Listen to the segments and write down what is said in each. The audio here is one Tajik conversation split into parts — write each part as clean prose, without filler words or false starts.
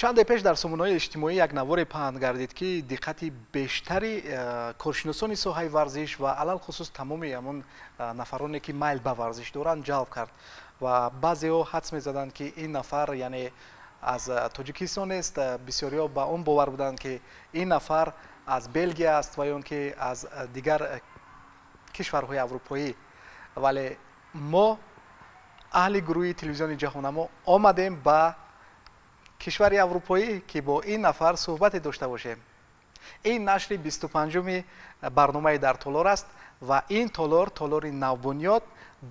چند پیش در سامانه‌های اجتماعی یک نواری پهن گردید که دقت بیشتری کارشناسان ساحه ورزش و علل خصوص تمام همون نفرانی که میل به ورزش دارند جلب کرد و بعضی‌ها حدس می‌زدند که این نفر یعنی از تاجیکستان است. بسیاری‌ها به اون باور بودند که این نفر از بلژیک است و یا که از دیگر کشورهای اروپایی، ولی ما اهل گروه تلویزیون جهانما آمدیم به کشور اروپایی که با این نفر صحبت داشته باشیم. این نشر 25 برنامه در تالار است و این تالار نوبنیاد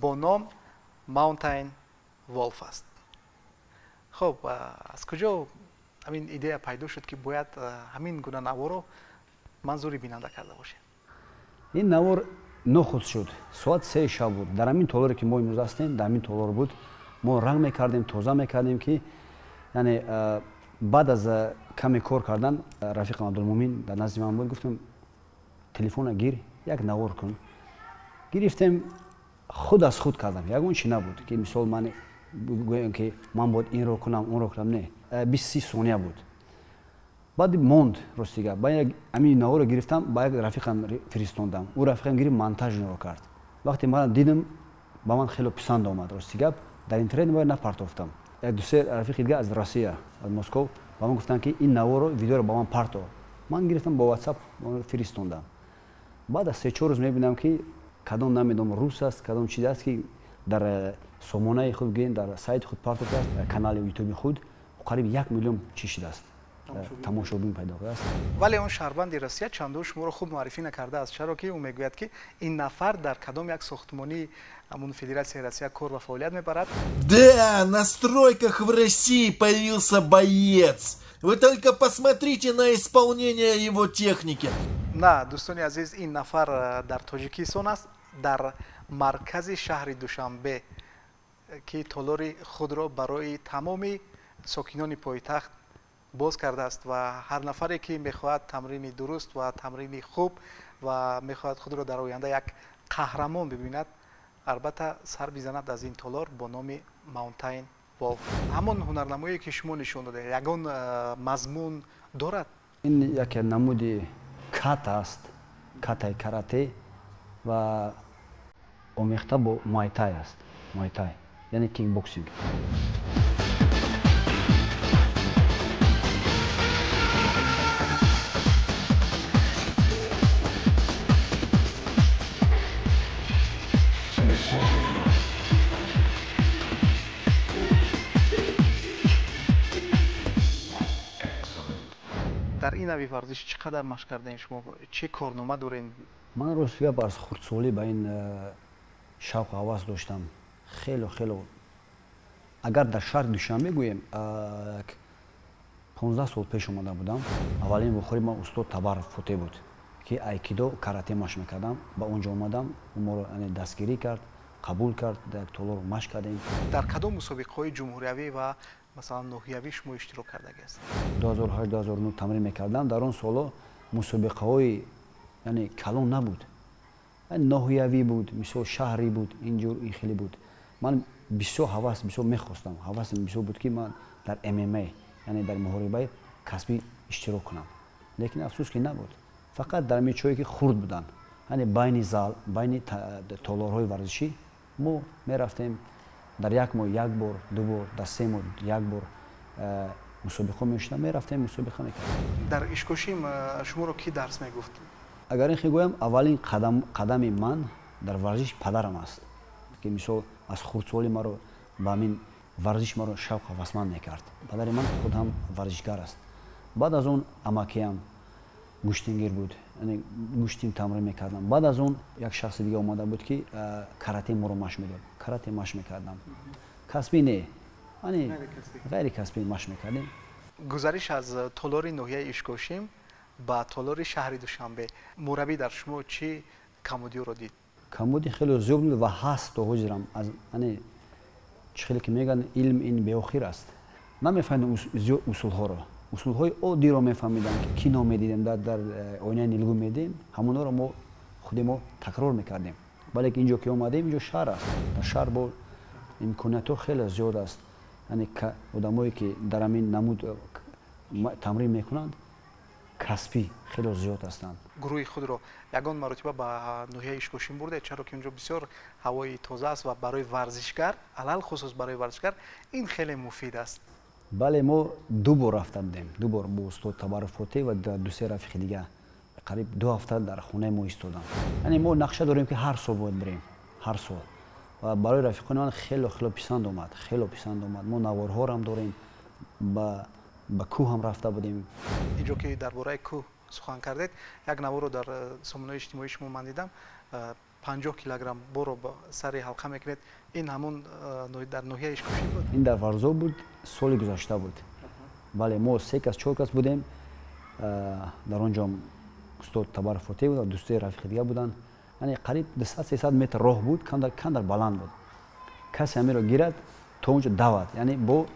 با نام ماونتین ولف است. خب از کجا همین ایده پیدا شد که باید همین گونه نوار رو منظوری بیننده کرده باشه؟ این نوار نخست شد ساعت 3 شب بود. در همین تالاری که ما امروز هستیم در همین تالار بود. ما رنگ میکردیم، توزیع میکردیم که یعنی بعد از کمی کار کردن رفیقم عبدالمومن در نزد من بود. گفتم تلفن گیر یک نوار کن. گرفتم خود از خود کردم. یگون چی نبود که مثال من بگویم که من باید این رو کنم اون رو کنم، نه 20 ثانیه بود. بعد موند راستیگه با یک همین نوار رو گرفتم با یک رفیقم فرستادم. او رفیقم گرفت مونتاژ رو کرد. وقتی من دیدم با من خیلی پسند آمد راستیگه در اینترنت ما نپرتافتم. یک دو سه رفیق دیگه از روسیه از مسکو با من گفتن که این نوار رو ویدیو رو با من پرتو. من گرفتم با واتساپ فرستادم. بعد از 3-4 روز میبینم که کدام نمیدونم روس است کدام چیز است که در سامانه خود گین در سایت خود پارت کرد کانال یوتیوب خود قریب 1 میلیون چیز است تماشابین پیدا است. ولی اون شهروند روسیه چندو شما رو خوب معرفی نکرده است، چرا که اون میگوید که این نفر در کدام یک ساختمانی همون فدراسیون روسیه کار و فعالیت میبرد. Да, на стройках в России появился боец. Вы только посмотрите на исполнение его техники. نه دوستان عزیز، این نفر در تاجیکستان است، در مرکز شهر دوشنبه که تالار خود را برای تمام ساکنان پایتخت باز کرده است و هر نفری که میخواهد تمرین درست و تمرین خوب و میخواهد خود را در آینده یک قهرمان ببیند البته سر بزند از این تالار با نام ماونتین ولف. همون هنرنمایی که شما نشون داده یگان مضمون دارد؟ این یک نمود کاتا است، کاتای کاراته و آمیخته با مایتای است. مایتای یعنی کینگ بوکسینگ. در این نوع ورزش چقدر مشق کردین شما؟ چه کارنامه دارین؟ من روزگار باز خردسالی با این شوق حواس داشتم. خیلی اگر در شهر دوشنبه گویم 15 سال پیش اومده بودم. اولین بخوری من استاد تبر فوته بود که ایکیدو کاراته مشق میکردم. با اونجا اومدم ما رو دستگیری کرد، قبول کرد، در تالار مشق کردیم. در کدام مسابقه‌های جمهوریوی و مثلا ناحیوی شما اشتراک کردگی است؟ 2008-2009 تمرین میکردم. در اون سالا مسابقه‌های یعنی کلان نبود، ناحیوی بود، مثل شهری بود، اینجور این خیلی بود. من بسیار حواس بسیار میخواستم، حواسم بسیار بود که من در MMA یعنی در محاربه کسبی اشتراک کنم، لیکن افسوس که نبود. فقط در میچویی که خرد بودن، یعنی بین زال بین تالارهای ورزشی ما میرفتیم. در یک ماه 1 بار 2 بار، در 3 ماه 1 بار مسابقه میشدم، میرفتیم مسابقه میکردیم. در اشکوشیم شما رو کی درس میگفت؟ اگر این خیلی اولین قدم من در ورزش پدرم است که مثلا از خردسالی ما رو با همین ورزش ما رو شوق هوسمند میکرد. پدر من خود هم ورزشگر است. بعد از اون اماکیم گوشتینگیر بود، یعنی گوشتین تمرین میکردم. بعد از اون یک شخص دیگه اومده بود که کاراته ما رو مشق میداد. کاراته مشق میکردم. کسبی نه، یعنی غیر کسبی مشق میکردیم. گزارش از تالار ناحیه اشکوشیم با تالار شهر دوشنبه، مربی در شما چی کمودی رو دید؟ کمودی خیلی زیاد بود و هست تا حجرم از یعنی چخیلی که میگن علم این به آخر است. نمیفهمیدم اصول ها رو. اصول های عادی رو میفهمیدم که کینو میدیدیم در آینه نیلگون میدیم، همونا رو ما خود ما تکرار میکردیم. ولی اینجا که اومدیم اینجا شهر است. در شهر با امکانات خیلی زیاد است. یعنی آدمایی که در همین نمود тамрин мекунанд касбӣ хеле зиёд ҳастанд. гурӯҳи худро ягон маротиба ба ноҳияи ишкошин бурдед, чаро ки онҷо бисёр ҳавои тоза аст ва барои варзишгар, алал хусус барои варзишгар ин хеле муфид аст. бале мо ду бор рафта будем, ду бор бо устод Табаррук Фотеҳ ва ду-се рафиқи дига қариб 2 ҳафта дар хонаи мо истодам. Яъне мо нақша дорем ки ҳар сол бояд бирем, ҳар сол. ва барои рафиқони ман хеле писанд омад, хеле писанд омад. мо наворҳоро ҳам дорем, ба кӯҳ ҳам рафта будем. инҷо ки дар бораи кӯҳ сухан кардед, як наворро дар сомонаи иҷтимоии шумо ман дидам, 50 килограмм боро ба сари ҳалқа мекунед. ин ҳамон дар ноҳияи ишкошин буд? ин дар Варзо буд, соли гузашта буд. бале мо 3 кас 4 кас будем. дар он ҷо устод Табаррук Фотеҳ буд ва ду-се рафиқи дига буданд. яъне қариб 200-300 метр роҳ буд, кандар баланд буд. касе ҳамеро гирад то он ҷо давад, яъне бо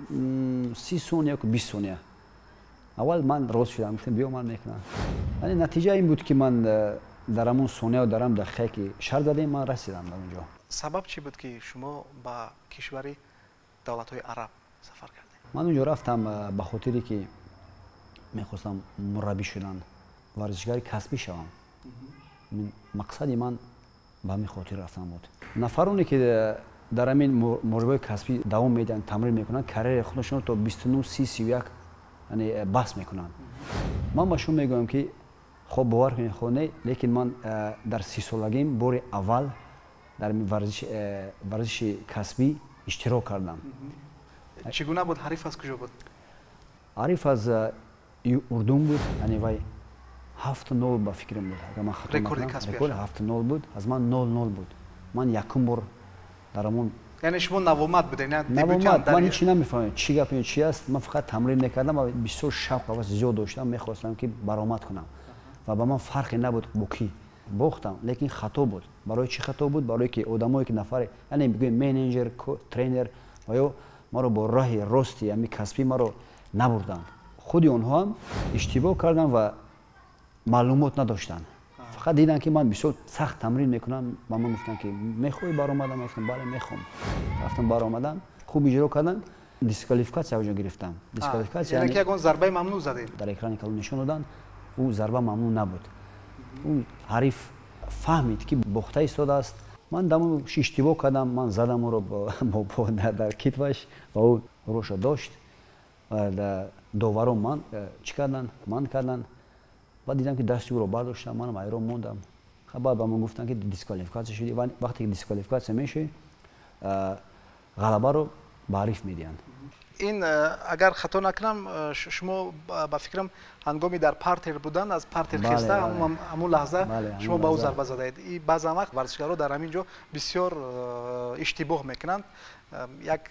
30 сония ё 20 сония. аввал ман роз шудам, гуфтам биё ман мекунам. яъне натиҷа ин буд ки ман дар ҳамон сонияу дар ҳамон дақиқае ки шарт задем, ман расидам дар он ҷо. сабаб чӣ буд ки шумо ба кишвари давлатҳои араб сафар кардед? ман он ҷо рафтам ба хотире ки мехостам мураббӣ шудан, варзишгари касбӣ шавам. мақсади ман ба ҳамин хотир рафтан буд. нафароне ки дар ҳамин мураббиҳои касбӣ давом медиҳанд, тамрин мекунанд, карияри худашонро то 29, 30, 31 яъне баҳс мекунанд. ман ба шумо мегӯям ки хоб бовар кунед, хоб не, лекин ман дар 30-солагим бори аввал дар варзиши касбӣ иштирок кардам. чӣ гуна буд? ҳариф аз куҷо буд? ҳариф аз урдун буд, яъне вай 7-0 ба фикрам буд. агар ман хато рекорди накунам, касбиаш? рекорди 7-0 буд, аз ман 0-0 буд. ман якум бор дар ҳамон яъне шумо навомад будед, не навомад, ман ҳеҷ намефаҳмидам чӣ гап ин чӣ аст. ман фақат тамрин мекардам ва бисёр шавқ ва зиёд доштам, мехостам ки баромад кунам ва ба ман фарқе набуд бо кӣ бохтам, лекин хато буд. барои чӣ хато буд? барое ки одамое ки нафаре, яъне бигӯем менеҷер, тренер ва ё маро бо роҳи рости ҳамин касбӣ маро набурданд. худи онҳо ҳам иштибоҳ карданд ва маълумот надоштанд. фақат диданд ки ман бисёр сахт тамрин мекунам. ба ман гуфтанд ки мехоҳӣ баромадам? гуфтам бале мехоҳам. рафтам баромадам, хуб иҷро кардам. дисквалификатсия онҷо гирифтам. Дисквалификатсия яъне ки ягон зарбаи мамнӯъ задед? дар экрани калон нишон доданд, ӯ зарба мамнӯъ набуд. ӯ ҳариф фаҳмид ки бохта истодааст. ман дамо иштибоҳ кардам, ман задам ӯро дар китваш ва ӯ рӯша дошт. доварон ман чӣ карданд? ман карданд. баъд дидам ки дасти ӯро бардоштам, манам ҳайрон мондам. баъд ба ман гуфтанд ки дисквалификатсия шудӣ. вақте ки дисквалификатсия мешавӣ, ғалабаро ба ҳариф медиҳанд. ин агар хато накунам, шумо ба фикрам ҳангоми дар партер будан, аз партер хеста ҳамун лаҳза шумо ба ӯ зарба задаед. баъзан вақт варзишгаро дар ҳамин ҷо бисёр иштибоҳ мекунанд. як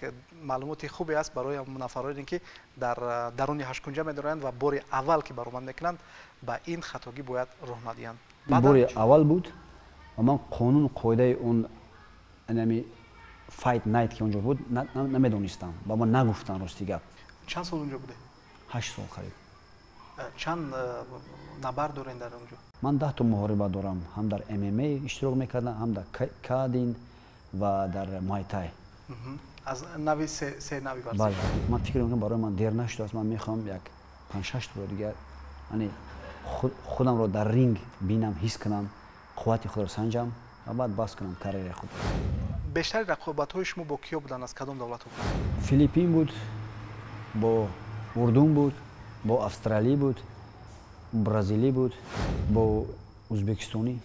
маълумоти хубе аст барои нафароне ки дар даруни ҳашкунҷа медоранд ва бори аввал ки баромад мекунанд, ба ин хатогӣ бояд роҳ надиҳанд. бори аввал буд ва ман қонун қоидаи он fight night ки онҷо буд намедонистам. ба ман нагуфтанд рости гап. чанд сол онҷо буде? 8 сол қариб. чанд набард доред дар онҷо? ман 10 то муҳориба дорам. ҳам дар MMA иштирок мекардам, ҳам дар кадин ва дар майтай. аз нави се нави варзиш? бале, ман фикр мекунам барои ман дер наштудааст. ман мехоҳам як 5-6 бор дигар яъне худамро дар ринг бинам, ҳис кунам, қуввати худро санҷам ва баъд бас кунам карияи худ. бештари рақобатҳои шумо бо киё буданд? аз кадом давлатҳо буданд? филиппин буд, бо урдун буд, бо австралӣ буд, бразилӣ буд, бо ӯзбекистонӣ.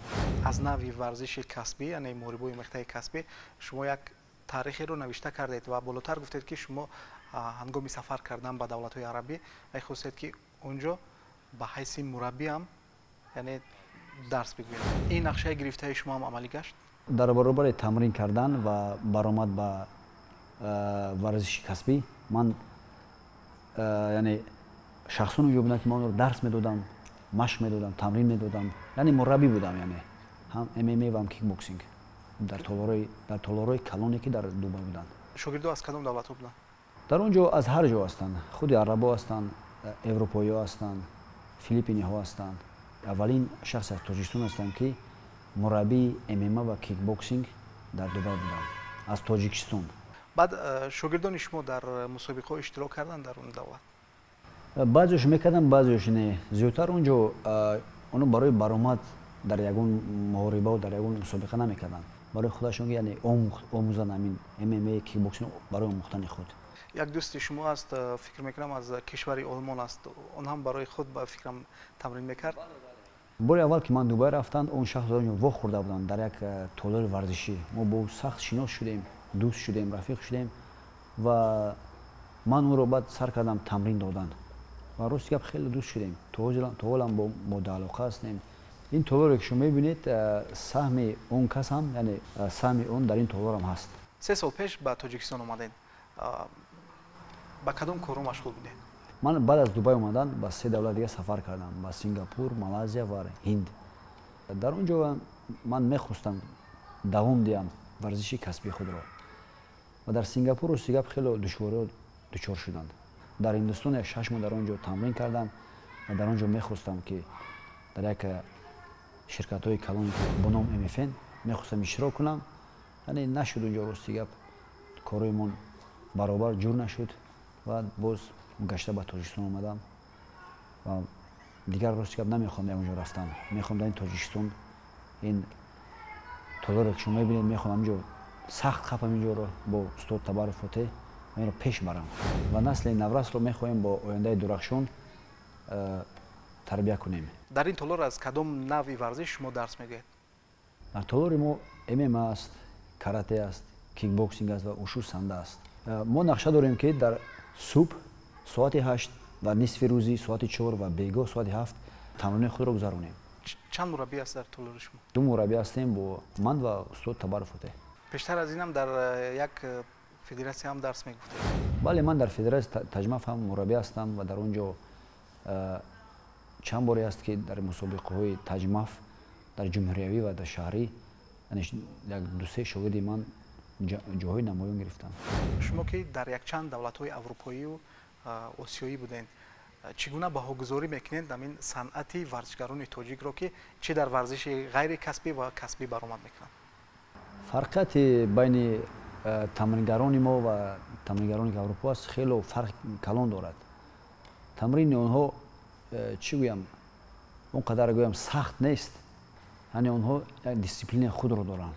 аз нави варзиши касбӣ, яъне муҳорибаи омехтаи касбӣ, шумо як таърихеро навишта кардед ва болотар гуфтед ки шумо ҳангоми сафар кардан ба давлатҳои арабӣ мехостед ки онҷо ба ҳайси мураббӣ ҳам яъне дарс бигӯед. ин нақшаи гирифтаи шумо ҳам амалӣ гашт? дар баробари тамрин кардан ва баромад ба варзиши касбӣ, ман яъне шахсон онҷо будам ки ман онро дарс медодам, машқ медодам, тамрин медодам, яъне мураббӣ будам, яъне ҳам MMA ва ҳам кикбоксинг дар толораи калоне ки дар Дубай буданд. шогирдо аз кадом давлатҳо буданд? дар он ҷо аз ҳар ҷо ҳастанд. худи арабо ҳастанд, европоиҳо ҳастанд, филиппиниҳо ҳастанд. аввалин шахсе аз тоҷикистон ҳастам ки мураббии MMA ва кикбоксинг дар Дубай будам, аз тоҷикистон. баъд шогирдони шумо дар мусобиқаҳо иштирок карданд дар он давлат? баъзеаш мекардам, баъзеаш не. Зиёдтар онҷо оно барои баромад дар ягон муҳорибаву дар ягон мусобиқа намекарданд. барои худашон яъне омӯзанд ҳамин ММА кикбоксинг барои омӯхтани худ. як дӯсти шумо аст, фикр мекунам аз кишвари олмон аст, он ҳам барои худ ба фикрам тамрин мекард? бори аввал ки ман дубай рафтам, он шахс во хӯрда буданд дар як толори варзишӣ. мо бо ӯ сахт шинос шудем, дӯст шудем, рафиқ шудем ва ман ӯро баъд сар кардам тамрин додан ва рости гап хеле дӯст шудем. то ҳолам бо алоқа ҳастем. ин толоре ки шумо мебинед, саҳми он кас ҳам, яъне саҳми он дар ин толорам ҳаст. 3 сол пеш ба Тоҷикистон омадед. ба кадом кору машғул будед? ман баъд аз дубай омадан ба 3 давлат дига сафар кардам: ба Сингапур, Малайзия ва Ҳинд. дар он ҷо ман мехостам давом диҳам варзиши касби худро. ва дар Сингапур рости гап хеле душвориҳо дучор шуданд. дар Ҳиндустон 6 моҳ дар он ҷо тамрин кардам ва дар он ҷо мехостам ки дар як ширкатҳои калони бо ном MFN мехостам иштирок кунам. яъне нашуд он ҷо рости гап корҳоимон баробар ҷур нашуд ва боз гашта ба Тоҷикистон омадам ва дигар рости гап намехоҳам як ҷо рафтам. мехоҳам дар ин Тоҷикистон ин толоре ки шумо мебинед, мехоҳам ин ҷо сахт хапам ин ҷоро бо устод Табарру Фотеҳ ва инро пеш барам ва насли наврасро мехоҳем бо ояндаи дурахшон тарбия кунем. дар ин толор аз кадом навъи варзиш шумо дарс мегӯед? дар толори мо MMA аст, карате аст, кикбоксинг аст ва ушу санда аст. мо нақша дорем ки дар субҳ соати 8 ва нисфи рӯзи соати 4 ва бегоҳ соати 7 тамрини худро гузаронем. чанд мураббӣ аст дар толори шумо? 2 мураббӣ ҳастем, бо ман ва устод Табарру Фотеҳ. бештар аз инам дар як федератсия ҳам дарс мегуфтед? бале, ман дар федератсия Таҷмаф ҳам мураббӣ ҳастам ва дар он ҷо чанд боре аст ки дар мусобиқаҳои Таҷмаф дар ҷумҳуриявӣ ва дар шаҳрӣ як 2-3 шогирди ман ҷоҳои намоён гирифтам. шумо ки дар якчанд давлатҳои аврупоиву осиёӣ будед, чӣ гуна баҳогузорӣ мекунед дар ин санъати варзишгарони тоҷикро ки чӣ дар варзиши ғайри касбӣ ва касбӣ баромад мекунанд? фарқияти байни тамрингарони мо ва тамрингарони ки аврупо аст хеле фарқи калон дорад. тамрини онҳо чӣ гӯям, он қадар гӯям сахт нест. яъне онҳо як дисциплини худро доранд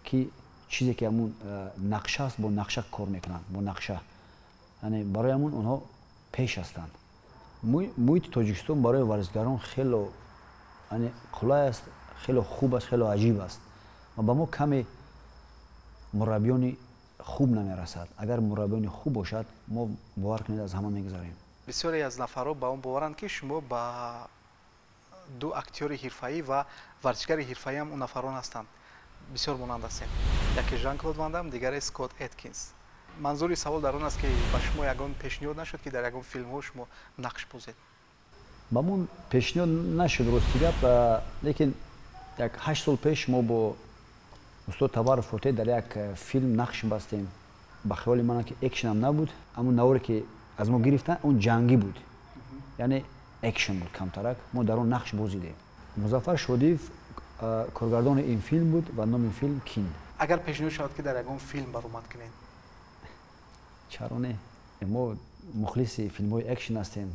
ки чизе ки ҳамун нақша аст, бо нақша кор мекунанд, бо нақша. яъне барои ҳамун онҳо пеш ҳастанд. муҳити Тоҷикистон барои варзишгарон хеле қулай аст, хеле хуб аст, хеле аҷиб аст ва ба мо каме мураббиёни хуб намерасад. агар мураббиёни хуб бошад, мо бовар кунед аз ҳама мегузарем. бисёре аз нафарҳо ба он боваранд ки шумо ба 2 актёри ҳирфаӣ ва варзишгари ҳирфаӣ ҳам он нафарон ҳастанд. бисёр монанд ҳастем. яке Жан-Клод Ван Дам, дигаре Скотт Эткинс. манзури савол дар он аст ки ба шумо ягон пешниҳод нашуд ки дар ягон филмҳо шумо нақш бозед? ба мон пешниҳод нашуд рости гап, лекин як 8 сол пеш мо бо устод Табарру Фотеҳ дар як филм нақш бастем. ба хиёли ман ки экшн ҳам набуд. ҳамун навре ки аз мо гирифтан он ҷангӣ буд, яъне экшн буд камтарак. мо дар он нақш бозидем. Музаффар Шодиев коргардони ин филм буд ва номи филм Кин. агар пешниҳод шавад ки дар ягон филм баромад кунед? чаро не? мо мухлиси филмҳои экшн ҳастем.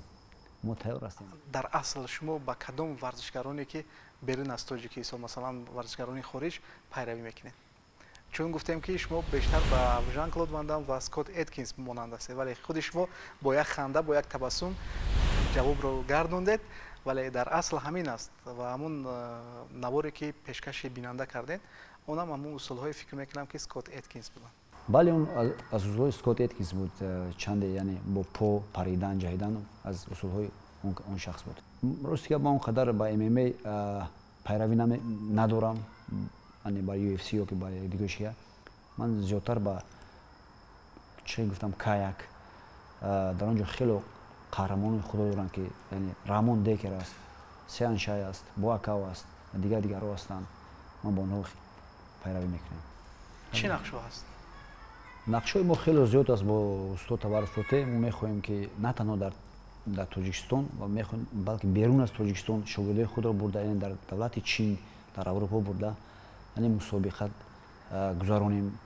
мо тайёр ҳастем. дар асл шумо ба кадом варзишгароне ки берун аз Тоҷикистон, масалан варзишгарони хориҷ пайравӣ мекунед? чун гуфтем ки шумо бештар ба Жан-Клод Ван Дам ва Скотт Эткинс монанд ҳастед, вале худи шумо бо як ханда, бо як табассум ҷавобро гардондед, вале дар асл ҳамин аст ва ҳамун наворе ки пешкаши бинанда кардед, он ҳам ҳамун усулҳои фикр мекунам ки Скотт Эткинс буданд. бале, он аз усулҳои Скотт Эткинс буд. чанде яъне бо по паридан, ҷаҳидан аз усулҳои он шахс буд. рости гап, ман он қадар ба MMA пайравӣ надорам, яъне ба UFC ё ки ба дигоҳшия. ман зиёдтар ба чӣ гуфтам каяк. дар он ҷо хеле қаҳрамони худо доранд ки яъне Рамон Декер аст, Сиан Шай аст, Буакао аст ва дигарҳо ҳастанд. ман ба онҳо пайравӣ мекунем. чӣ нақшҳо ҳаст? нақшҳои мо хеле зиёд аст. бо устод Табарру Фотеҳ мо мехоҳем ки на танҳо дар Тоҷикистон ва мехоҳем балки берун аз Тоҷикистон шогирдои худро бурда, яъне дар давлати Чин, дар Аврупо бурда, яъне мусобиқа гузаронем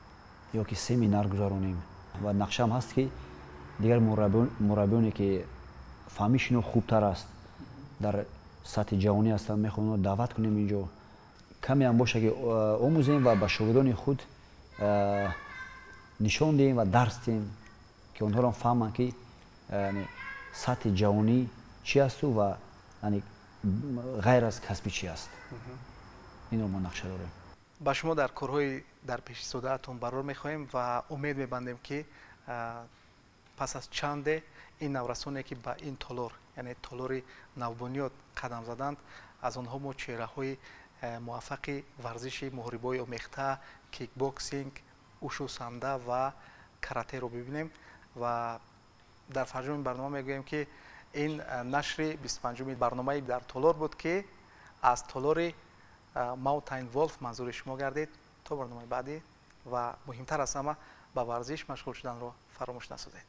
ё ки семинар гузаронем. ва нақшам ҳаст ки дигар мураббиёне ки фаҳмишино хубтар аст дар сатҳи ҷаҳонӣ ҳастанд мехоҳем даъват кунем инҷо каме ҳам боша ки омӯзем ва ба шогирдони худ нишон диҳем ва дарс диҳем ки онҳоро фаҳманд ки сатҳи ҷаҳонӣ чӣ асту ва ғайр аз касбӣ чӣ аст. инро мо нақша дорем. ба шумо дар корҳои дар пеши содаатон барор мехоҳем ва умед мебандем ки пас аз чанде ин наврасоне ки ба ин толор яъне толори навбуниёд қадам заданд аз онҳо мо чеҳраҳои муваффақи варзиши муҳорибаҳои омехта, кикбоксинг, ушу санда ва каратеро бибинем ва дар фарҷоми барнома мегӯем ки ин нашри 25-уми барномаи дар толор буд ки аз толори Mountain Wolf манзури шумо гардид. То барномаи баъдӣ ва муҳимтар аз ҳама ба варзиш машғул шуданро фаромӯш насозед.